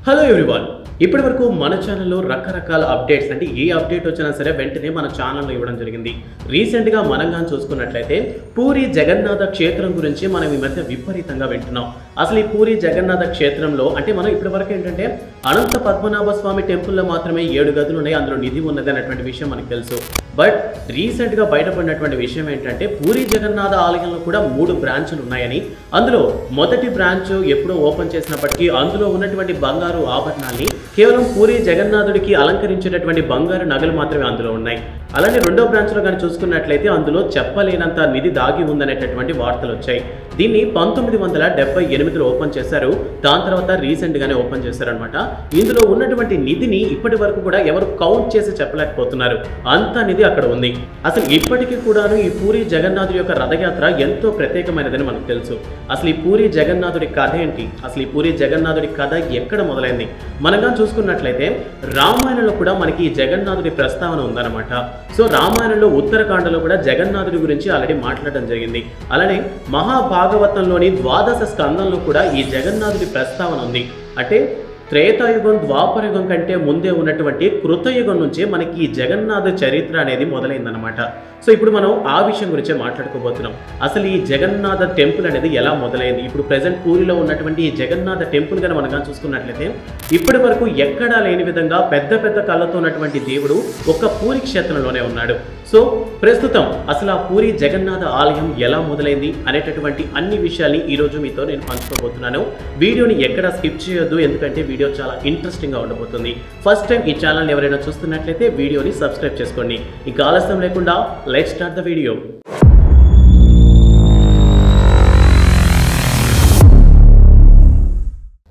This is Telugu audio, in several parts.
హలో ఎవ్రీవన్, ఇప్పటి వరకు మన ఛానల్లో రకరకాల అప్డేట్స్ అంటే ఏ అప్డేట్ వచ్చినా సరే వెంటనే మన ఛానల్లో ఇవ్వడం జరిగింది. రీసెంట్గా మనం చూసుకున్నట్లయితే పూరి జగన్నాథ క్షేత్రం గురించి మనం ఈ మధ్య విపరీతంగా వింటున్నాం. అసలు ఈ పూరి జగన్నాథ క్షేత్రంలో అంటే మనం ఇప్పటి వరకు ఏంటంటే అనంత పద్మనాభ స్వామి టెంపుల్లో మాత్రమే 7 గదులు ఉన్నాయి, అందులో నిధి ఉన్నది అన్నటువంటి విషయం మనకు తెలుసు. బట్ రీసెంట్గా బయటపడినటువంటి విషయం ఏంటంటే పూరి జగన్నాథ ఆలయంలో కూడా 3 బ్రాంచులు ఉన్నాయని, అందులో మొదటి బ్రాంచ్ ఎప్పుడో ఓపెన్ చేసినప్పటికీ అందులో ఉన్నటువంటి బంగారు ఆభరణాల్ని కేవలం పూరి జగన్నాథుడికి అలంకరించేటటువంటి బంగారు నగలు మాత్రమే అందులో ఉన్నాయి. అలానే రెండో బ్రాంచ్లో కానీ చూసుకున్నట్లయితే అందులో చెప్పలేనంత నిధి దాగి ఉందనేటటువంటి వార్తలు వచ్చాయి. దీన్ని 1978లో ఓపెన్ చేశారు. దాని తర్వాత రీసెంట్గానే ఓపెన్ చేశారనమాట. ఇందులో ఉన్నటువంటి నిధిని ఇప్పటి వరకు కూడా ఎవరు కౌంట్ చేసి చెప్పలేకపోతున్నారు, అంత నిధి అక్కడ ఉంది. అసలు ఇప్పటికీ కూడాను ఈ పూరి జగన్నాథుడి యొక్క రథయాత్ర ఎంతో ప్రత్యేకమైనదని మనకు తెలుసు. అసలు ఈ పూరి జగన్నాథుడి కథ ఏంటి, అసలు ఈ పూరి జగన్నాథుడి కథ ఎక్కడ మొదలైంది? మనగా చూసుకున్నట్లయితే రామాయణంలో కూడా మనకి ఈ జగన్నాథుడి ప్రస్తావన ఉందన్నమాట. సో రామాయణంలో ఉత్తరకాండలో కూడా జగన్నాథుడి గురించి ఆల్రెడీ మాట్లాడడం జరిగింది. అలానే మహాభాగవతంలోని 12వ స్కందంలో కూడా ఈ జగన్నాథుడి ప్రస్తావన ఉంది. అంటే త్రేతాయుగం ద్వాపరయుగం కంటే ముందే ఉన్నటువంటి కృతయుగం నుంచే మనకి ఈ జగన్నాథ చరిత్ర అనేది మొదలైందనమాట. సో ఇప్పుడు మనం ఆ విషయం గురించే మాట్లాడుకోబోతున్నాం. అసలు ఈ జగన్నాథ టెంపుల్ అనేది ఎలా మొదలైంది, ఇప్పుడు ప్రజెంట్ పూరిలో ఉన్నటువంటి ఈ జగన్నాథ టెంపుల్ కనుక మనం చూసుకున్నట్లయితే ఇప్పటి వరకు ఎక్కడా లేని విధంగా పెద్ద పెద్ద కళ్ళతో ఉన్నటువంటి దేవుడు ఒక్క పూరి క్షేత్రంలోనే ఉన్నాడు. సో ప్రస్తుతం అసలు ఆ పూరి జగన్నాథ ఆలయం ఎలా మొదలైంది అనేటటువంటి అన్ని విషయాల్ని ఈరోజు మీతో నేను పంచుకోబోతున్నాను. వీడియోని ఎక్కడా స్కిప్ చేయొద్దు, ఎందుకంటే వీడియో చాలా ఇంట్రెస్టింగ్గా ఉండబోతుంది. ఫస్ట్ టైం ఈ ఛానల్ని ఎవరైనా చూస్తున్నట్లయితే వీడియోని సబ్స్క్రైబ్ చేసుకోండి. ఇక ఆలస్యం లేకుండా లెట్స్ స్టార్ట్ ద వీడియో.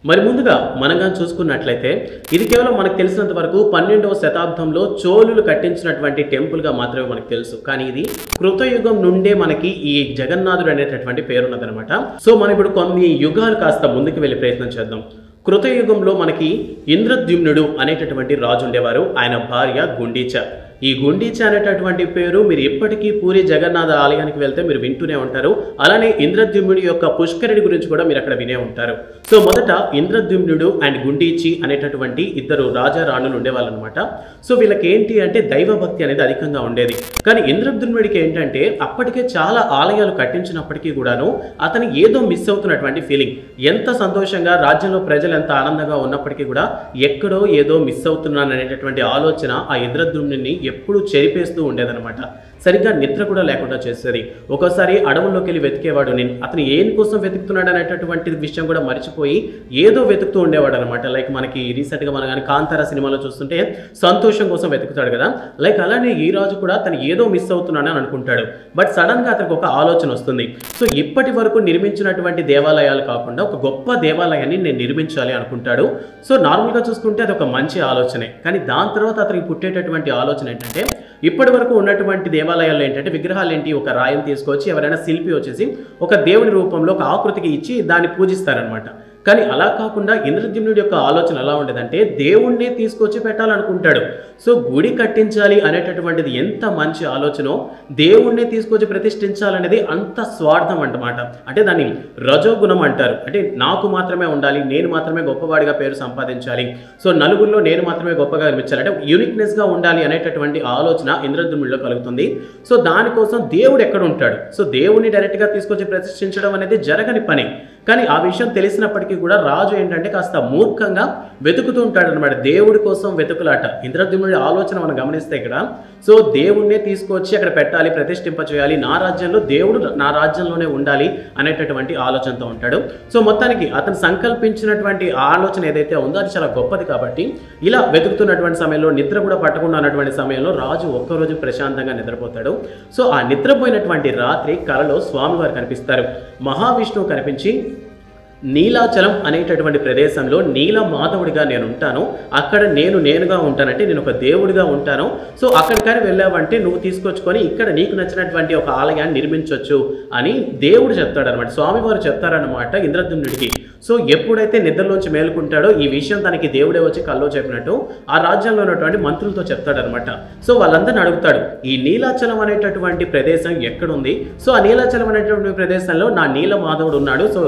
మరి ముందుగా మనం చూసుకున్నట్లయితే ఇది కేవలం మనకు తెలిసినంత వరకు 12వ శతాబ్దంలో చోళులు కట్టించినటువంటి టెంపుల్గా మాత్రమే మనకు తెలుసు. కానీ ఇది కృతయుగం నుండే మనకి ఈ జగన్నాథుడు అనేటటువంటి పేరున్నదనమాట. సో మనం ఇప్పుడు కొన్ని యుగాలు కాస్త ముందుకు వెళ్ళి ప్రయత్నం చేద్దాం. కృతయుగంలో మనకి ఇంద్రద్యుమ్నుడు అనేటటువంటి రాజు ఉండేవారు. ఆయన భార్య గుండీచ. ఈ గుండీచ అనేటటువంటి పేరు మీరు ఎప్పటికీ పూరి జగన్నాథ ఆలయానికి వెళ్తే మీరు వింటూనే ఉంటారు. అలానే ఇంద్రద్యుమ్నుడి యొక్క పుష్కరుడి గురించి కూడా మీరు అక్కడ వినే ఉంటారు. సో మొదట ఇంద్రద్యుమ్నుడు అండ్ గుండీచి అనేటటువంటి ఇద్దరు రాజా రాణులు ఉండేవాళ్ళు అనమాట. సో వీళ్ళకి ఏంటి అంటే దైవభక్తి అనేది అధికంగా ఉండేది. కానీ ఇంద్రద్యుమ్నుడికి ఏంటంటే అప్పటికే చాలా ఆలయాలు కట్టించినప్పటికీ కూడాను అతను ఏదో మిస్ అవుతున్నటువంటి ఫీలింగ్. ఎంత సంతోషంగా రాజ్యంలో ప్రజలు ఎంత ఆనందంగా ఉన్నప్పటికీ కూడా ఎక్కడో ఏదో మిస్ అవుతున్నాను అనేటటువంటి ఆలోచన ఆ ఇంద్రద్యుమ్నుడిని ఎప్పుడు చెరిపేస్తూ ఉండేదన్నమాట. సరిగ్గా నిద్ర కూడా లేకుండా చేసేది. ఒక్కోసారి అడవుల్లోకి వెళ్ళి వెతికేవాడు. అతను ఏం కోసం వెతుకుతున్నాడు అనేటటువంటి విషయం కూడా మర్చిపోయి ఏదో వెతుకుతూ ఉండేవాడు అనమాట. లైక్ మనకి రీసెంట్గా మనం కానీ కాంతార సినిమాలో చూస్తుంటే సంతోషం కోసం వెతుకుతాడు కదా, లైక్ అలానే ఈ రాజు కూడా తను ఏదో మిస్ అవుతున్నాను అని అనుకుంటాడు. బట్ సడన్గా అతనికి ఒక ఆలోచన వస్తుంది. సో ఇప్పటి వరకు నిర్మించినటువంటి దేవాలయాలు కాకుండా ఒక గొప్ప దేవాలయాన్ని నేను నిర్మించాలి అనుకుంటాడు. సో నార్మల్గా చూసుకుంటే అది ఒక మంచి ఆలోచనే. కానీ దాని తర్వాత అతనికి పుట్టేటటువంటి ఆలోచన ఏంటంటే ఇప్పటి వరకు ఉన్నటువంటి దేవాలయాల్లో ఏంటంటే విగ్రహాలు ఏంటి, ఒక రాయిని తీసుకొచ్చి ఎవరైనా శిల్పి వచ్చేసి ఒక దేవుని రూపంలో ఒక ఆకృతికి ఇచ్చి దాన్ని పూజిస్తారనమాట. కానీ అలా కాకుండా ఇంద్రద్యుమ్నుడి యొక్క ఆలోచన ఎలా ఉండేదంటే దేవుణ్ణే తీసుకొచ్చి పెట్టాలనుకుంటాడు. సో గుడి కట్టించాలి అనేటటువంటిది ఎంత మంచి ఆలోచనో దేవుణ్ణే తీసుకొచ్చి ప్రతిష్ఠించాలనేది అంత స్వార్థం అన్నమాట. అంటే దాన్ని రజోగుణం అంటారు. అంటే నాకు మాత్రమే ఉండాలి, నేను మాత్రమే గొప్పవాడిగా పేరు సంపాదించాలి, సో నలుగురిలో నేను మాత్రమే గొప్పగా కనిపించాలి, అంటే యూనిక్నెస్గా ఉండాలి అనేటటువంటి ఆలోచన ఇంద్రద్యుమ్నుడిలో కలుగుతుంది. సో దానికోసం దేవుడు ఎక్కడ ఉంటాడు, సో దేవుణ్ణి డైరెక్ట్గా తీసుకొచ్చి ప్రతిష్ఠించడం అనేది జరగని పని. కానీ ఆ విషయం తెలిసినప్పటికీ కూడా రాజు ఏంటంటే కాస్త మూర్ఖంగా వెతుకుతూ ఉంటాడు అనమాట. దేవుడి కోసం వెతుకులాట. ఇంద్రద్యుమ్నుడి ఆలోచన మనం గమనిస్తే ఇక్కడ సో దేవుణ్ణే తీసుకొచ్చి అక్కడ పెట్టాలి, ప్రతిష్ఠింప చేయాలి, నా రాజ్యంలో దేవుడు నా రాజ్యంలోనే ఉండాలి అనేటటువంటి ఆలోచనతో ఉంటాడు. సో మొత్తానికి అతను సంకల్పించినటువంటి ఆలోచన ఏదైతే ఉందో అది చాలా గొప్పది. కాబట్టి ఇలా వెతుకుతున్నటువంటి సమయంలో నిద్ర కూడా పట్టకుండా ఉన్నటువంటి సమయంలో రాజు ఒక్కరోజు ప్రశాంతంగా నిద్రపోతాడు. సో ఆ నిద్రపోయినటువంటి రాత్రి కలలో స్వామివారు కనిపిస్తారు. మహావిష్ణువు కనిపించి నీలాచలం అనేటటువంటి ప్రదేశంలో నీల మాధవుడిగా నేను ఉంటాను, అక్కడ నేనుగా ఉంటానంటే నేను ఒక దేవుడిగా ఉంటాను. సో అక్కడికని వెళ్ళావంటే నువ్వు తీసుకొచ్చుకొని ఇక్కడ నీకు నచ్చినటువంటి ఒక ఆలయాన్ని నిర్మించవచ్చు అని దేవుడు చెప్తాడనమాట, స్వామివారు చెప్తారనమాట ఇంద్రద్యుమ్నుడికి. సో ఎప్పుడైతే నిద్రలోంచి మేలుకుంటాడో ఈ విషయం తనకి దేవుడే వచ్చి కల్లో చెప్పినట్టు ఆ రాజ్యంలో ఉన్నటువంటి మంత్రులతో చెప్తాడనమాట. సో వాళ్ళందరిని అడుగుతాడు, ఈ నీలాచలం అనేటటువంటి ప్రదేశం ఎక్కడుంది, సో ఆ నీలాచలం అనేటువంటి ప్రదేశంలో నా నీలమాధవుడు ఉన్నాడు, సో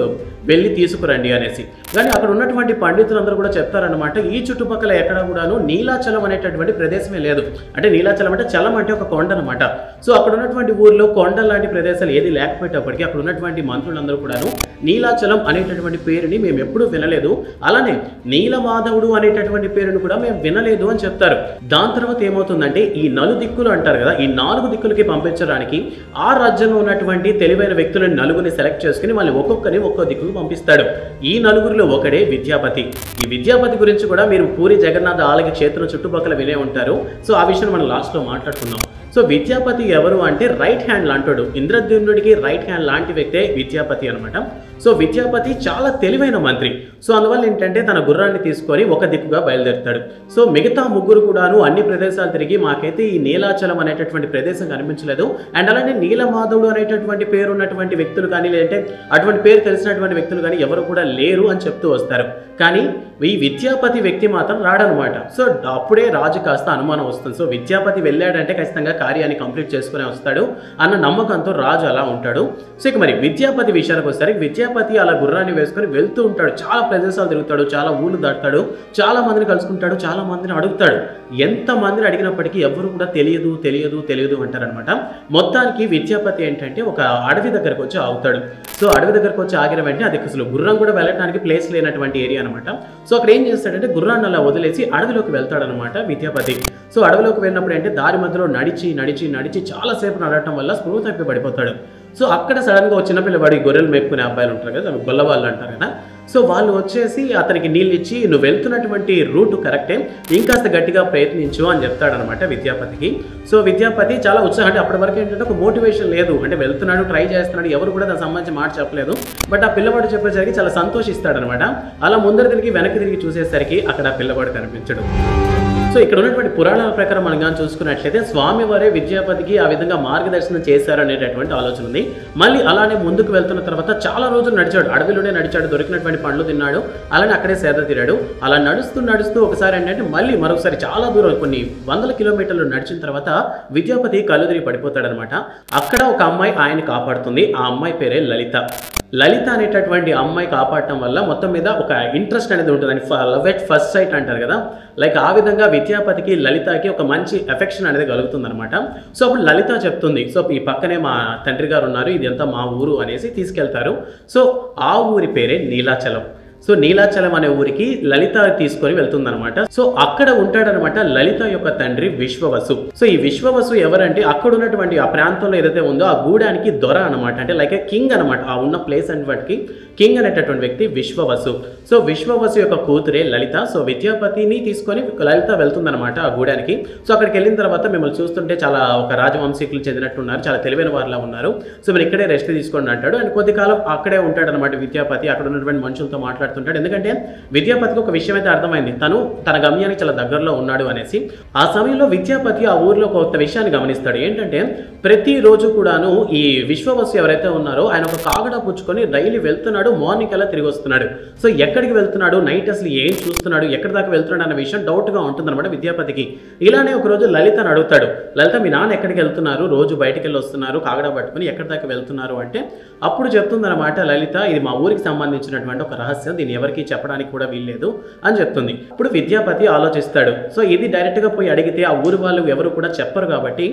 వెళ్ళి తీసుకురండి అనేసి. కానీ అక్కడ ఉన్నటువంటి పండితులందరూ కూడా చెప్తారనమాట, ఈ చుట్టుపక్కల ఎక్కడ కూడాను నీలాచలం అనేటటువంటి ప్రదేశమే లేదు. అంటే నీలాచలం అంటే చలం అంటే ఒక కొండ అనమాట. సో అక్కడ ఉన్నటువంటి ఊర్లో కొండ లాంటి ప్రదేశాలు ఏది లేకపోయేటప్పటికీ అక్కడ ఉన్నటువంటి మంత్రులందరూ కూడాను నీలాచలం అనేటటువంటి పేరుని మేము ఎప్పుడూ వినలేదు, అలానే నీలమాధవుడు అనేటటువంటి పేరుని కూడా మేము వినలేదు అని చెప్తారు. దాని తర్వాత ఏమవుతుందంటే ఈ నలుదిక్కులు అంటారు కదా, ఈ 4 దిక్కులకి పంపించడానికి ఆ రాజ్యంలో ఉన్నటువంటి తెలివైన వ్యక్తులను నలుగురిని సెలెక్ట్ చేసుకుని వాళ్ళని ఒక్కొక్కరిని ఒక్కో దిక్కుకు పంపిస్తాడు. ఈ నలుగురిలో ఒకడే విద్యాపతి. ఈ విద్యాపతి గురించి కూడా మీరు పూరి జగన్నాథ ఆలయ క్షేత్రం చుట్టుపక్కల వినే ఉంటారు. సో ఆ విషయం మనం లాస్ట్లో మాట్లాడుకుందాం. సో విద్యాపతి ఎవరు అంటే రైట్ హ్యాండ్ లాంటాడు, ఇంద్రద్యుమ్నుడికి రైట్ హ్యాండ్ లాంటి వ్యక్తే విద్యాపతి అనమాట. సో విద్యాపతి చాలా తెలివైన మంత్రి. సో అందువల్ల ఏంటంటే తన గుర్రాన్ని తీసుకొని ఒక దిక్కుగా బయలుదేరుతాడు. సో మిగతా ముగ్గురు కూడాను అన్ని ప్రదేశాలు తిరిగి మాకైతే ఈ నీలాచలం అనేటటువంటి ప్రదేశం కనిపించలేదు, అండ్ అలానే నీలమాధవుడు అనేటటువంటి పేరు ఉన్నటువంటి వ్యక్తులు కానీ లేదంటే అటువంటి పేరు తెలిసినటువంటి వ్యక్తులు కానీ ఎవరు కూడా లేరు అని చెప్తూ వస్తారు. కానీ ఈ విద్యాపతి వ్యక్తి మాత్రం రాడనమాట. సో అప్పుడే రాజు కాస్త అనుమానం వస్తుంది. సో విద్యాపతి వెళ్ళాడంటే ఖచ్చితంగా కార్యాన్ని కంప్లీట్ చేసుకునే వస్తాడు అన్న నమ్మకంతో రాజు అలా ఉంటాడు. సో ఇక మరి విద్యాపతి విషయానికి వస్తారు. విద్యాపతి అలా గుర్రాన్ని వేసుకొని వెళ్తూ ఉంటాడు, చాలా ప్రదేశాలు తిరుగుతాడు, చాలా ఊళ్ళు దాటుతాడు, చాలా మందిని కలుసుకుంటాడు, చాలా మందిని అడుగుతాడు. ఎంత మందిని అడిగినప్పటికీ ఎవరు కూడా తెలియదు తెలియదు తెలియదు అంటారనమాట. మొత్తానికి విద్యాపతి ఏంటంటే ఒక అడవి దగ్గరకు వచ్చి ఆగుతాడు. సో అడవి దగ్గరకు వచ్చి ఆగిన వెంటనే అది అసలు గుర్రం కూడా వెళ్ళడానికి ప్లేస్ లేనటువంటి ఏరియా అనమాట. సో అక్కడ ఏం చేస్తాడంటే గుర్రాన్ని అలా వదిలేసి అడవిలోకి వెళ్తాడనమాట విద్యాపతి. సో అడవిలోకి వెళ్ళినప్పుడు అంటే దారి మధ్యలో నడిచి నడిచి నడిచి చాలాసేపు నడవటం వల్ల స్పృహ తప్పి పడిపోతాడు. సో అక్కడ సడన్గా ఒక చిన్నపిల్లవాడు, గొర్రెలు మేపుకునే అబ్బాయిలు ఉంటారు కదా, గొల్లవాళ్ళు అంటారు కదా, సో వాళ్ళు వచ్చేసి అతనికి నీళ్ళు ఇచ్చి నువ్వు వెళ్తున్నటువంటి రూట్ కరెక్టే, ఇంకాస్త గట్టిగా ప్రయత్నించు అని చెప్తాడనమాట విద్యాపతికి. సో విద్యాపతి చాలా ఉత్సాహం, అంటే అప్పటి వరకు ఏంటంటే ఒక మోటివేషన్ లేదు, అంటే వెళ్తున్నాడు ట్రై చేస్తున్నాడు, ఎవరు కూడా దానికి సంబంధించి మాట చెప్పలేదు. బట్ ఆ పిల్లవాడు చెప్పేసరికి చాలా సంతోషిస్తాడనమాట. అలా ముందర తిరిగి వెనక్కి తిరిగి చూసేసరికి అక్కడ ఆ పిల్లవాడు కనిపించడు. సో ఇక్కడ ఉన్నటువంటి పురాణాల ప్రకారం మనం కానీ చూసుకున్నట్లయితే స్వామివారే విద్యాపతికి ఆ విధంగా మార్గదర్శనం చేశారు అనేటటువంటి ఆలోచన ఉంది. మళ్ళీ అలానే ముందుకు వెళ్తున్న తర్వాత చాలా రోజులు నడిచాడు, అడవిలోనే నడిచాడు, దొరికినటువంటి పండ్లు తిన్నాడు, అలానే అక్కడే సేద తీరాడు. అలా నడుస్తూ నడుస్తూ ఒకసారి ఏంటంటే మళ్ళీ మరొకసారి చాలా దూరం కొన్ని వందల కిలోమీటర్లు నడిచిన తర్వాత విద్యాపతి కళ్ళు తిరిగి పడిపోతాడనమాట. అక్కడ ఒక అమ్మాయి ఆయన కాపాడుతుంది. ఆ అమ్మాయి పేరే లలిత. లలిత అనేటటువంటి అమ్మాయి కాపాడటం వల్ల మొత్తం మీద ఒక ఇంట్రెస్ట్ అనేది ఉంటుంది. లవ్ ఎట్ ఫస్ట్ సైట్ అంటారు కదా, లైక్ ఆ విధంగా విద్యాపతికి లలితకి ఒక మంచి ఎఫెక్షన్ అనేది కలుగుతుంది అనమాట. సో అప్పుడు లలిత చెప్తుంది, సో ఈ పక్కనే మా తండ్రి గారు ఉన్నారు, ఇదంతా మా ఊరు అనేసి తీసుకెళ్తారు. సో ఆ ఊరి పేరే నీలాచలం. సో నీలాచలం అనే ఊరికి లలిత తీసుకొని వెళ్తుందనమాట. సో అక్కడ ఉంటాడనమాట లలిత యొక్క తండ్రి విశ్వవసు. సో ఈ విశ్వవసు ఎవరంటే అక్కడ ఉన్నటువంటి ఆ ప్రాంతంలో ఏదైతే ఉందో ఆ గూడానికి దొర అనమాట, అంటే లైక్ కింగ్ అనమాట. ఆ ఉన్న ప్లేస్ అనేటికి కింగ్ అనేటటువంటి వ్యక్తి విశ్వవసు. సో విశ్వవసు యొక్క కూతురే లలిత. సో విద్యాపతిని తీసుకొని లలిత వెళ్తుందనమాట ఆ గూడానికి. సో అక్కడికి వెళ్ళిన తర్వాత మిమ్మల్ని చూస్తుంటే చాలా ఒక రాజవంశీకులు చెందినట్టున్నారు, చాలా తెలివైన వారిలా ఉన్నారు, సో మీరు ఇక్కడే రెస్ట్ తీసుకోండి అంటాడు. అండ్ కొద్ది కాలం అక్కడే ఉంటాడనమాట విద్యాపతి. అక్కడ ఉన్నటువంటి మనుషులతో మాట్లాడుతుంటాడు. ఎందుకంటే విద్యాపతికి ఒక విషయం అయితే అర్థమైంది, తను తన గమ్యానికి చాలా దగ్గరలో ఉన్నాడు అనేసి. ఆ సమయంలో విద్యాపతి ఆ ఊరిలో కొత్త విషయాన్ని గమనిస్తాడు. ఏంటంటే ప్రతిరోజు కూడాను ఈ విశ్వవసు ఎవరైతే ఉన్నారో ఆయన ఒక కాగడ పుచ్చుకొని డైలీ వెళ్తున్నాడు, మార్నింగ్ అలా తిరిగి వస్తున్నాడు. సో ఎక్కడికి వెళ్తున్నాడు, నైట్ అసలు ఏం చూస్తున్నాడు, ఎక్కడి దాకా వెళ్తున్నాడు అన్న విషయం డౌట్గా ఉంటుందన్నమాట విద్యాపతికి. ఇలానే ఒకరోజు లలితను అడుగుతాడు, లలిత మీ నాన్న ఎక్కడికి వెళ్తున్నారు, రోజు బయటికి వెళ్ళి వస్తున్నారు కాగడ పట్టుకుని, ఎక్కడి దాకా వెళ్తున్నారు అంటే అప్పుడు చెప్తుందన్నమాట లలిత, ఇది మా ఊరికి సంబంధించినటువంటి ఒక రహస్యం, దీన్ని ఎవరికి చెప్పడానికి కూడా వీల్లేదు అని చెప్తుంది. ఇప్పుడు విద్యాపతి ఆలోచిస్తాడు, సో ఇది డైరెక్ట్గా పోయి అడిగితే ఆ ఊరి వాళ్ళు ఎవరు కూడా చెప్పరు కాబట్టి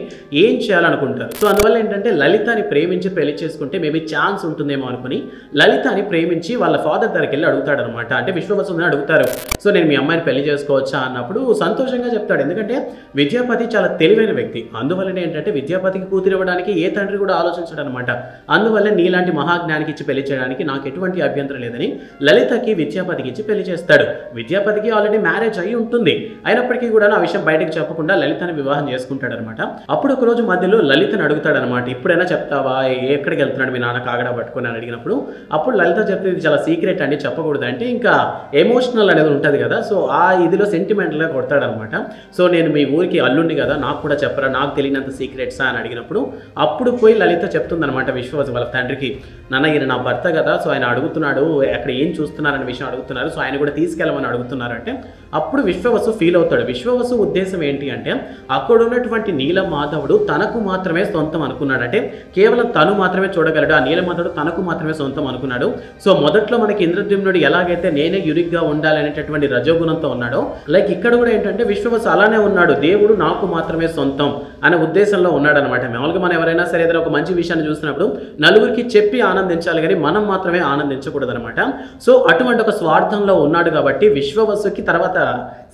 ఏం చేయాలనుకుంటారు. సో అందువల్ల ఏంటంటే లలితని ప్రేమించి పెళ్లి చేసుకుంటే మేబీ ఛాన్స్ ఉంటుందేమో అనుకుని లలితని ప్రేమించి వాళ్ళ ఫాదర్ దగ్గరికి వెళ్ళి అడుగుతాడు అనమాట. అంటే విశ్వవసుని అడుగుతారు, సో నేను మీ అమ్మాయిని పెళ్లి చేసుకోవచ్చా అన్నప్పుడు సంతోషంగా చెప్తాడు. ఎందుకంటే విద్యాపతి చాలా తెలివైన వ్యక్తి, అందువల్లనే ఏంటంటే విద్యాపతికి కూతురు ఇవ్వడానికి ఏ తండ్రి కూడా ఆలోచించడు అనమాట. అందువల్ల నీలాంటి మహాజ్ఞానికి ఇచ్చి పెళ్లి చేయడానికి నాకు ఎటువంటి అభ్యంతరం లేదని లలితకి విద్యాపతికి ఇచ్చి పెళ్లి చేస్తాడు. విద్యాపతికి ఆల్రెడీ మ్యారేజ్ అయి ఉంటుంది, అయినప్పటికీ కూడా ఆ విషయం బయటకు చెప్పకుండా లలితని వివాహం చేసుకుంటాడు అనమాట. అప్పుడు ఒక రోజు మధ్యలో లలితని అడుగుతాడు అనమాట, ఇప్పుడైనా చెప్తావా ఎక్కడికి వెళ్తున్నాడు మీ నాన్న కాగడా పట్టుకొని అని అడిగినప్పుడు అప్పుడు లలిత చెప్తే ఇది చాలా సీక్రెట్ అండి చెప్పకూడదు అంటే ఇంకా ఎమోషనల్ అనేది ఉంటుంది కదా, సో ఆ ఇదిలో సెంటిమెంటల్గా కొడతాడనమాట. సో నేను మీ ఊరికి అల్లుండి కదా, నాకు కూడా చెప్పరా, నాకు తెలియనంత సీక్రెట్సా అని అడిగినప్పుడు అప్పుడు పోయి లలిత చెప్తుందనమాట విశ్వవసు వాళ్ళ తండ్రికి, నాన్న ఈయన నా భర్త కదా, సో ఆయన అడుగుతున్నాడు అక్కడ ఏం చూస్తున్నారనే విషయం అడుగుతున్నారు, సో ఆయన కూడా తీసుకెళ్ళమని అడుగుతున్నారంటే అప్పుడు విశ్వవసు ఫీల్ అవుతాడు. విశ్వవసు ఉద్దేశం ఏంటి అంటే అక్కడ ఉన్నటువంటి నీలమాధవుడు తనకు మాత్రమే సొంతం అనుకున్నాడు, అంటే కేవలం తను మాత్రమే చూడగలడు, ఆ నీలమాధవుడు తనకు మాత్రమే సొంతం అనుకున్నాడు. సో మొదట్లో మనకి ఇంద్రద్యుమ్నుడు ఎలాగైతే నేనే యునిక్గా ఉండాలనేటటువంటి రజోగుణంతో ఉన్నాడో, లైక్ ఇక్కడ కూడా ఏంటంటే విశ్వవసు అలానే ఉన్నాడు, దేవుడు నాకు మాత్రమే సొంతం అనే ఉద్దేశంలో ఉన్నాడు అనమాట. మామూలుగా మనం ఎవరైనా సరే ఏదైనా ఒక మంచి విషయాన్ని చూసినప్పుడు నలుగురికి చెప్పి ఆనందించాలి కానీ మనం మాత్రమే ఆనందించకూడదు అనమాట. సో అటువంటి ఒక స్వార్థంలో ఉన్నాడు కాబట్టి విశ్వవసుకి తర్వాత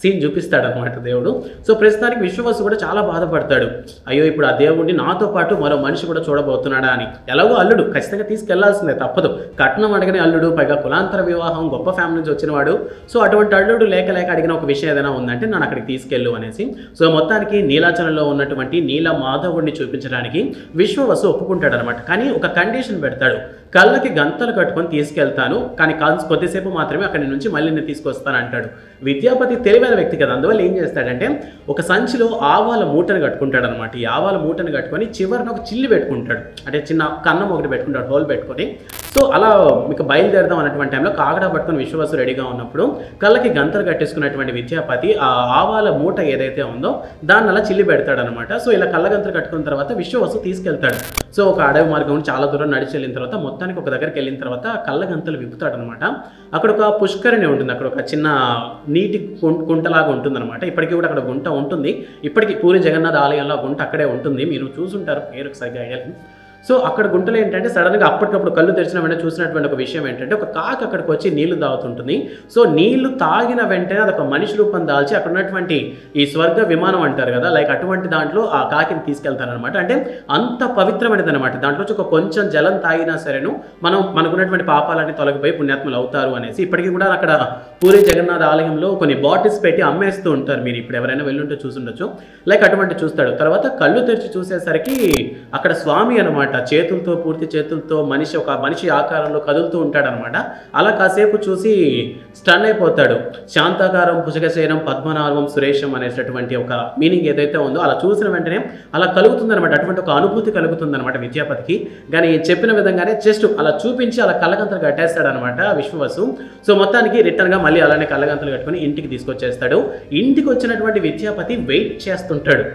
సీన్ చూపిస్తాడు అనమాట దేవుడు. సో ప్రస్తుతానికి విశ్వవసు కూడా చాలా బాధపడతాడు, అయ్యో ఇప్పుడు ఆ దేవుడిని నాతో పాటు మరో మనిషి కూడా చూడబోతున్నాడా అని. ఎలాగో అల్లుడు ఖచ్చితంగా తీసుకెళ్లాల్సిందే, తప్పదు, కట్నం అడగని అల్లుడు, పైగా కులాంతర వివాహం, గొప్ప ఫ్యామిలీ నుంచి వచ్చినవాడు. సో అటువంటి అల్లుడు లేక అడిగిన ఒక విషయం ఏదైనా ఉందంటే నన్ను అక్కడికి తీసుకెళ్ళు అనేసి. సో మొత్తానికి నీలాచలంలో ఉన్నటువంటి నీలమాధవుడిని చూపించడానికి విశ్వవసు ఒప్పుకుంటాడు అనమాట. కానీ ఒక కండిషన్ పెడతాడు, కళ్ళకి గంతలు కట్టుకొని తీసుకెళ్తాను, కానీ కొద్దిసేపు మాత్రమే అక్కడి నుంచి మళ్ళీ నేను తీసుకొస్తాను అంటాడు. విద్యాపతి తెలివైన వ్యక్తి కదా, అందువల్ల ఏం చేస్తాడంటే ఒక సంచిలో ఆవాల మూటను కట్టుకుంటాడు అనమాట. ఈ ఆవాల మూటను కట్టుకొని చివరిన ఒక చిల్లి పెట్టుకుంటాడు, అంటే చిన్న కన్నం ఒకటి పెట్టుకుంటాడు, హోల్ పెట్టుకొని. సో అలా మీకు బయలుదేరదాం అన్నటువంటి టైంలో కాగడా పట్టుకొని విశ్వవసు రెడీగా ఉన్నప్పుడు కళ్ళకి గంతలు కట్టేసుకున్నటువంటి విద్యాపతి ఆ ఆవాల మూట ఏదైతే ఉందో దాన్ని అలా చిల్లి పెడతాడు అనమాట. సో ఇలా కళ్ళ గంతలు కట్టుకున్న తర్వాత విశ్వవసు తీసుకెళ్తాడు. సో ఒక అడవి మార్గం చాలా దూరం నడిచి వెళ్ళిన తర్వాత మొత్తానికి ఒక దగ్గరికి వెళ్ళిన తర్వాత కళ్ళ గంతలు విప్పుతాడు అనమాట. అక్కడ ఒక పుష్కరిణి ఉంటుంది, అక్కడ ఒక చిన్న నీటి గుంటలాగా ఉంటుంది అనమాట. ఇప్పటికీ కూడా అక్కడ గుంట ఉంటుంది, ఇప్పటికీ పూరి జగన్నాథ ఆలయంలో గుంట అక్కడే ఉంటుంది, మీరు చూసుంటారు, పేరుకు సరిగ్గా ఐడియా. సో అక్కడ గుంటలో ఏంటంటే సడన్గా అప్పటికప్పుడు కళ్ళు తెరిచిన వెంటనే చూసినటువంటి ఒక విషయం ఏంటంటే ఒక కాకి అక్కడికి వచ్చి నీళ్లు తాగుతుంటుంది. సో నీళ్లు తాగిన వెంటనే అదొక మనిషి రూపం దాల్చి అక్కడ ఉన్నటువంటి ఈ స్వర్గ విమానం అంటారు కదా, లైక్ అటువంటి దాంట్లో ఆ కాకిని తీసుకెళ్తారనమాట. అంటే అంత పవిత్రమైనది అనమాట. దాంట్లో ఒక కొంచెం జలం తాగినా సరేను మనకున్నటువంటి పాపాలన్నీ తొలగిపోయి పుణ్యాత్ములు అవుతారు అనేసి. ఇప్పటికీ కూడా అక్కడ పూరి జగన్నాథ ఆలయంలో కొన్ని బాటిల్స్ పెట్టి అమ్మేస్తూ ఉంటారు, మీరు ఇప్పుడు ఎవరైనా వెళ్ళుంటే చూసుండొచ్చు. లైక్ అటువంటి చూస్తాడు. తర్వాత కళ్ళు తెరిచి చూసేసరికి అక్కడ స్వామి అనమాట, చేతులతో పూర్తి చేతులతో ఒక మనిషి ఆకారంలో కదులుతూ ఉంటాడనమాట. అలా కాసేపు చూసి స్టన్ అయిపోతాడు. శాంతాకారం భుజగశయనం పద్మనాభం సురేషం అనేటటువంటి ఒక మీనింగ్ ఏదైతే ఉందో అలా చూసిన వెంటనే అలా కలుగుతుందనమాట, అటువంటి ఒక అనుభూతి కలుగుతుందనమాట విద్యాపతికి. కానీ చెప్పిన విధంగానే జస్ట్ అలా చూపించి అలా కళ్ళగంతలు కట్టేస్తాడనమాట విశ్వవసు. సో మొత్తానికి రిటర్న్గా మళ్ళీ అలానే కళ్ళగంతలు కట్టుకొని ఇంటికి తీసుకొచ్చేస్తాడు. ఇంటికి వచ్చినటువంటి విద్యాపతి వెయిట్ చేస్తుంటాడు.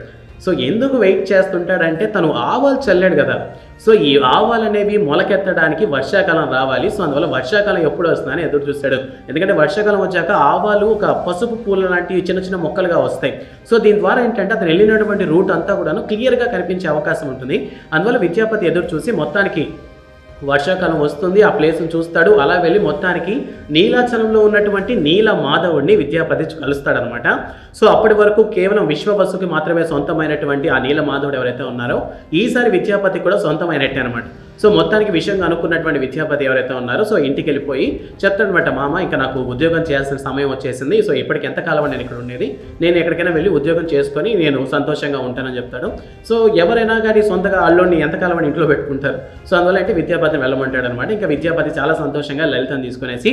సో ఎందుకు వెయిట్ చేస్తుంటాడంటే తను ఆవాలు చల్లాడు కదా, సో ఈ ఆవాలు అనేవి మొలకెత్తడానికి వర్షాకాలం రావాలి. సో అందువల్ల వర్షాకాలం ఎప్పుడు వస్తుందని ఎదురు చూస్తాడు. ఎందుకంటే వర్షాకాలం వచ్చాక ఆవాలు ఒక పసుపు పూల లాంటి చిన్న చిన్న మొక్కలుగా వస్తాయి. సో దీని ద్వారా ఏంటంటే అతను వెళ్ళినటువంటి రూట్ అంతా కూడాను క్లియర్గా కనిపించే అవకాశం ఉంటుంది. అందువల్ల విద్యాపతి ఎదురు చూసి మొత్తానికి వర్షాకాలం వస్తుంది, ఆ ప్లేస్ని చూస్తాడు. అలా వెళ్ళి మొత్తానికి నీలాచలంలో ఉన్నటువంటి నీలమాధవుడిని విద్యాపతి కలుస్తాడనమాట. సో అప్పటి వరకు కేవలం విశ్వవసుకి మాత్రమే సొంతమైనటువంటి ఆ నీలమాధవుడు ఎవరైతే ఉన్నారో ఈసారి విద్యాపతి కూడా సొంతమైనట్టే అనమాట. సో మొత్తానికి విషయంగా అనుకున్నటువంటి విద్యాపతి ఎవరైతే ఉన్నారో సో ఇంటికి వెళ్ళిపోయి చెప్తాడనమాట, మామ ఇంకా నాకు ఉద్యోగం చేయాల్సిన సమయం వచ్చేసింది, సో ఇప్పటికి ఎంతకాలం నేను ఇక్కడ ఉండేది, నేను ఎక్కడికైనా వెళ్ళి ఉద్యోగం చేసుకొని నేను సంతోషంగా ఉంటానని చెప్తాడు. సో ఎవరైనా కానీ సొంతగా అల్లుడిని ఎంతకాలం అని ఇంట్లో పెట్టుకుంటారు. సో అందువల్ల అంటే విద్యాపతిని వెళ్ళమంటాడు అనమాట. ఇంకా విద్యాపతి చాలా సంతోషంగా లలితను తీసుకునేసి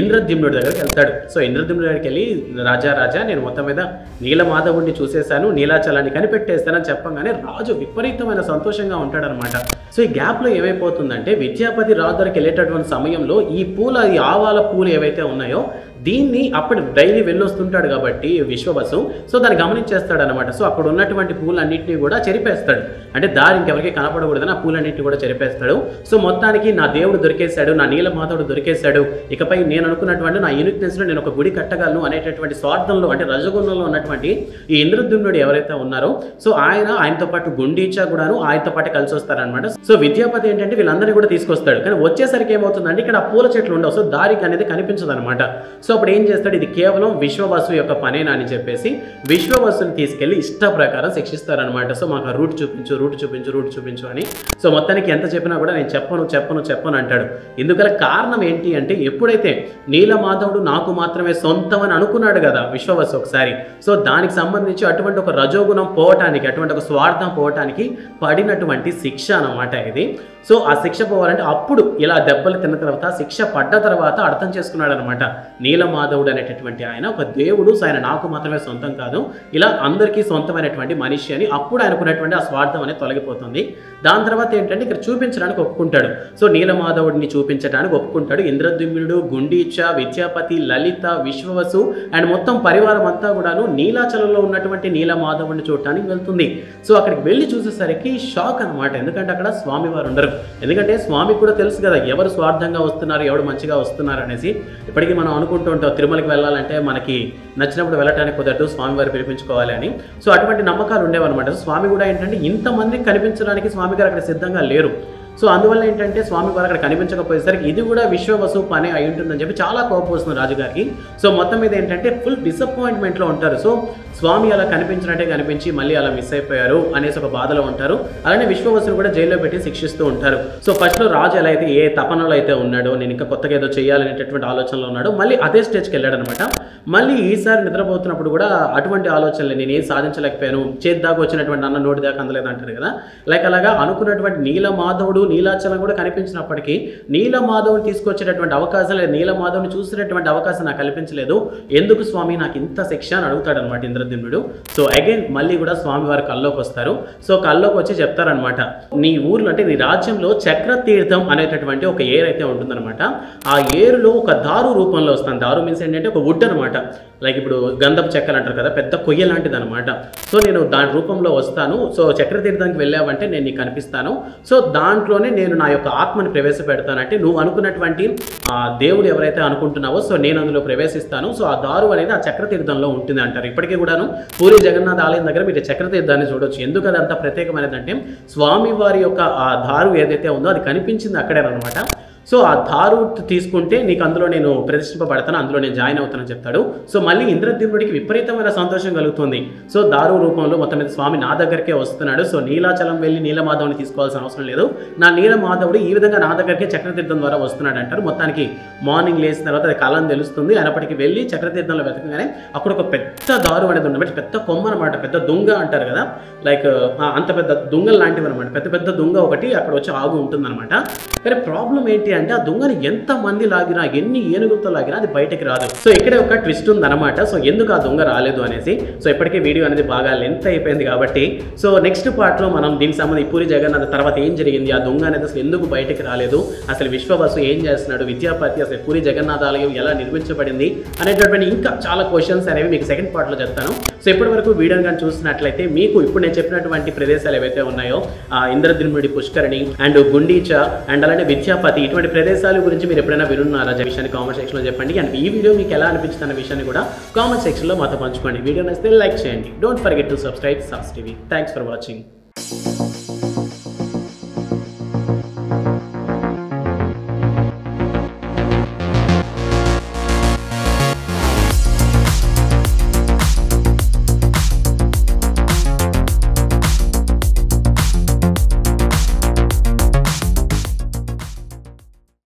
ఇంద్రద్యుమ్నుడి దగ్గరికి వెళ్తాడు. సో ఇంద్రద్యుమ్నుడి దగ్గరికి వెళ్ళి రాజా నేను మొత్తం మీద నీలమాధవుడిని చూసేశాను, నీలాచలాన్ని కనిపెట్టేస్తానని చెప్పగానే రాజు విపరీతమైన సంతోషంగా ఉంటాడనమాట. సో ఈ గ్యాప్లో ఏమైపోతుందంటే విద్యాపతి రాజు దగ్గరికి వెళ్ళేటటువంటి సమయంలో ఈ ఆవాల పూలు ఏవైతే ఉన్నాయో దీన్ని అప్పుడు డైలీ వెళ్ళొస్తుంటాడు కాబట్టి విశ్వవసు సో దాన్ని గమనించేస్తాడనమాట. సో అక్కడ ఉన్నటువంటి పూలన్నింటినీ కూడా చెరిపేస్తాడు, అంటే దారి ఇంకెవరికి కనపడకూడదని ఆ పూలన్నింటినీ కూడా చెరిపేస్తాడు. సో మొత్తానికి నా దేవుడు దొరికేశాడు, నా నీలమాధవుడు దొరికేశాడు, ఇకపై నేను అనుకున్నటువంటి నా యూనిక్నెస్లో నేను ఒక గుడి కట్టగలను అనేటటువంటి స్వార్థంలో అంటే రజగుణంలో ఉన్నటువంటి ఈ ఇంద్రద్యుమ్నుడు ఎవరైతే ఉన్నారో సో ఆయనతో పాటు గుండీచా కూడాను ఆయనతో పాటు కలిసి వస్తారనమాట. సో విద్యాపతి ఏంటంటే వీళ్ళందరినీ కూడా తీసుకొస్తాడు. కానీ వచ్చేసరికి ఏమవుతుందంటే ఇక్కడ ఆ పూల చెట్లు ఉండవు, సో దారికి అనేది కనిపించదు అనమాట. సో అప్పుడు ఏం చేస్తాడు, ఇది కేవలం విశ్వవసు యొక్క పనేనా అని చెప్పేసి విశ్వవసుని తీసుకెళ్లి ఇష్ట ప్రకారం శిక్షిస్తారనమాట. సో మాకు రూట్ చూపించు అని. సో మొత్తానికి ఎంత చెప్పినా కూడా నేను చెప్పను అంటాడు. ఎందుకలా కారణం ఏంటి అంటే ఎప్పుడైతే నీలమాధవుడు నాకు మాత్రమే సొంతం అని అనుకున్నాడు కదా విశ్వవసు ఒకసారి, సో దానికి సంబంధించి అటువంటి ఒక రజోగుణం పోవటానికి అటువంటి ఒక స్వార్థం పోవటానికి పడినటువంటి శిక్ష అన్నమాట ఇది. సో ఆ శిక్ష పోవాలంటే అప్పుడు ఇలా దెబ్బలు తిన్న తర్వాత శిక్ష పడ్డ తర్వాత అర్థం చేసుకున్నాడు అనమాట. నీలమాధవుడు అనేటటువంటి ఆయన ఒక దేవుడు, సో ఆయన నాకు మాత్రమే సొంతం కాదు, ఇలా అందరికీ సొంతమైనటువంటి మనిషి అని అప్పుడు ఆయనకున్నటువంటి ఆ స్వార్థం అనేది తొలగిపోతుంది. దాని తర్వాత ఏంటంటే ఇక్కడ చూపించడానికి ఒప్పుకుంటాడు. సో నీలమాధవుడిని చూపించడానికి ఒప్పుకుంటాడు. ఇంద్రద్యుమ్నుడు, గుండీచ, విద్యాపతి, లలిత, విశ్వవసు అండ్ మొత్తం పరివారం అంతా కూడాను నీలాచలంలో ఉన్నటువంటి నీలమాధవుడిని చూడటానికి వెళ్తుంది. సో అక్కడికి వెళ్ళి చూసేసరికి షాక్ అనమాట. ఎందుకంటే అక్కడ స్వామివారు ఉండరు. ఎందుకంటే స్వామికి కూడా తెలుసు కదా ఎవరు స్వార్థంగా వస్తున్నారు, ఎవరు మంచిగా వస్తున్నారు అనేసి. ఇప్పటికీ మనం అనుకుంటూ ఉంటాం తిరుమలకి వెళ్ళాలంటే మనకి నచ్చినప్పుడు వెళ్ళటానికి కుదరదు, స్వామివారు పిలిపించుకోవాలి అని. సో అటువంటి నమ్మకాలు ఉండేవన్నమాట. సో స్వామి కూడా ఏంటంటే ఇంతమందికి కనిపించడానికి స్వామి గారు అక్కడ సిద్ధంగా లేరు. సో అందువల్ల ఏంటంటే స్వామి వారు అక్కడ కనిపించకపోయేసరికి ఇది కూడా విశ్వవసు పని అయి ఉంటుందని చెప్పి చాలా కోపం వస్తుంది రాజుగారికి. సో మొత్తం మీద ఏంటంటే ఫుల్ డిసప్పాయింట్మెంట్లో ఉంటారు. సో స్వామి అలా కనిపించినట్టే కనిపించి మళ్ళీ అలా మిస్ అయిపోయారు అనేసి ఒక బాధలో ఉంటారు. అలానే విశ్వవసును కూడా జైల్లో పెట్టి శిక్షిస్తూ ఉంటారు. సో ఫస్ట్లో రాజు ఎలా అయితే ఏ తపనలో అయితే ఉన్నాడో, నేను ఇంకా కొత్తగా ఏదో చేయాలనేటటువంటి ఆలోచనలో ఉన్నాడో, మళ్ళీ అదే స్టేజ్కి వెళ్ళాడు అనమాట. మళ్ళీ ఈసారి నిద్రపోతున్నప్పుడు కూడా అటువంటి ఆలోచనలు, నేను ఏం సాధించలేకపోయాను, చేద్దాకా వచ్చినటువంటి అన్న నోటి దాకా అందలేదు అంటారు కదా, లైక్ అలాగా అనుకున్నటువంటి నీలమాధవుడు నీలాచలం కూడా కనిపించినప్పటికీ నీలమాధవుని తీసుకొచ్చేటటువంటి అవకాశం లేదు, నీలమాధవుని చూసేటటువంటి అవకాశం నాకు కల్పించలేదు, ఎందుకు స్వామి నాకు ఇంత శిక్ష అని అడుగుతాడు అనమాట ఇంద్రద్యుమ్నుడు. సో అగైన్ మళ్ళీ కూడా స్వామి వారు కల్లోకి వస్తారు. సో కల్లోకి వచ్చి చెప్తారనమాట, నీ ఊర్లో అంటే నీ రాజ్యంలో చక్రతీర్థం అనేటటువంటి ఒక ఏరు అయితే ఉంటుందన్నమాట. ఆ ఏరులో ఒక దారు రూపంలో వస్తాను. దారు మీన్స్ ఏంటంటే ఒక వుడ్ అనమాట, లైక్ ఇప్పుడు గంధపు చెక్కలు అంటారు కదా, పెద్ద కొయ్య లాంటిది అనమాట. సో నేను దాని రూపంలో వస్తాను. సో చక్రతీర్థానికి వెళ్ళావంటే నేను నీకు కనిపిస్తాను. సో దాంట్లోనే నేను నా యొక్క ఆత్మని ప్రవేశపెడతానంటే నువ్వు అనుకున్నటువంటి దేవుడు ఎవరైతే అనుకుంటున్నావో సో నేను అందులో ప్రవేశిస్తాను. సో ఆ దారు అనేది ఆ చక్రతీర్థంలో ఉంటుంది అంటారు. ఇప్పటికీ కూడాను పూరి జగన్నాథ ఆలయం దగ్గర మీరు చక్రతీర్థాన్ని చూడొచ్చు. ఎందుకు అది అంత ప్రత్యేకమైనదంటే స్వామి వారి యొక్క ఆ దారు ఏదైతే ఉందో అది కనిపించింది అక్కడేనమాట. సో ఆ దారు తీసుకుంటే నీకు అందులో నేను ప్రతిష్ఠింపబడతాను, అందులో నేను జాయిన్ అవుతానని చెప్తాడు. సో మళ్ళీ ఇంద్రద్యుమ్నుడికి విపరీతమైన సంతోషం కలుగుతుంది. సో దారు రూపంలో మొత్తం మీద స్వామి నా దగ్గరికే వస్తున్నాడు. సో నీలాచలం వెళ్ళి నీలమాధవుని తీసుకోవాల్సిన అవసరం లేదు, నా నీలమాధవుడు ఈ విధంగా నా దగ్గరికే చక్రతీర్థం ద్వారా వస్తున్నాడు అంటారు. మొత్తానికి మార్నింగ్ లేచిన తర్వాత అది కళని తెలుస్తుంది. అయినప్పటికీ వెళ్ళి చక్రతీర్థంలో వెతకగానే అక్కడ ఒక పెద్ద దారు అనేది ఉండబట్టి పెద్ద కొమ్మ అనమాట, పెద్ద దుంగ అంటారు కదా, లైక్ అంత పెద్ద దుంగలు లాంటివి అనమాట. పెద్ద పెద్ద దుంగ ఒకటి అక్కడ వచ్చి ఆగు ఉంటుందన్నమాట. కానీ ప్రాబ్లం ఏంటి అంటే ఆ దుంగని ఎంత మంది లాగినా, ఎన్ని ఏనుగులతో లాగినా అది బయటకి రాదు. సో ఇక్కడే ఒక ట్విస్ట్ ఉందన్నమాట. సో ఎందుకు ఆ దొంగ రాలేదు అనేసి. సో ఇప్పటికే వీడియో అనేది బాగా లెంత్ అయిపోయింది కాబట్టి సో నెక్స్ట్ పార్ట్లో మనం దీనికి సంబంధించి పూరి జగన్నాథ్ తర్వాత ఏం జరిగింది, ఆ దొంగ అనేది అసలు ఎందుకు బయటకి రాలేదు, అసలు విశ్వవసు ఏం చేస్తున్నాడు, విద్యాపతి అసలు పూరి జగన్నాథ ఆలయం ఎలా నిర్మించబడింది అనేటటువంటి ఇంకా చాలా క్వశ్చన్స్ అనేవి మీకు సెకండ్ పార్ట్లో చెప్తాను. సో ఇప్పటి వరకు వీడియోని కానీ చూసినట్లయితే మీకు ఇప్పుడు నేను చెప్పినటువంటి ప్రదేశాలు ఏవైతే ఉన్నాయో ఇంద్రద్యుమ్నుడి పుష్కరిణి అండ్ గుండీచ అండ్ అలానే విద్యాపతి, ఇటువంటి ప్రదేశాల గురించి మీరు ఎప్పుడైనా వినున్నారా విషయాన్ని కామెంట్ సెక్షన్లో చెప్పండి. అండ్ ఈ వీడియో మీకు ఎలా అనిపించింది అన్న విషయాన్ని కూడా కామెంట్ సెక్షన్లో మాతో పంచుకోండి. వీడియో నచ్చితే లైక్ చేయండి. Don't forget to subscribe sauce TV. Thanks for watching.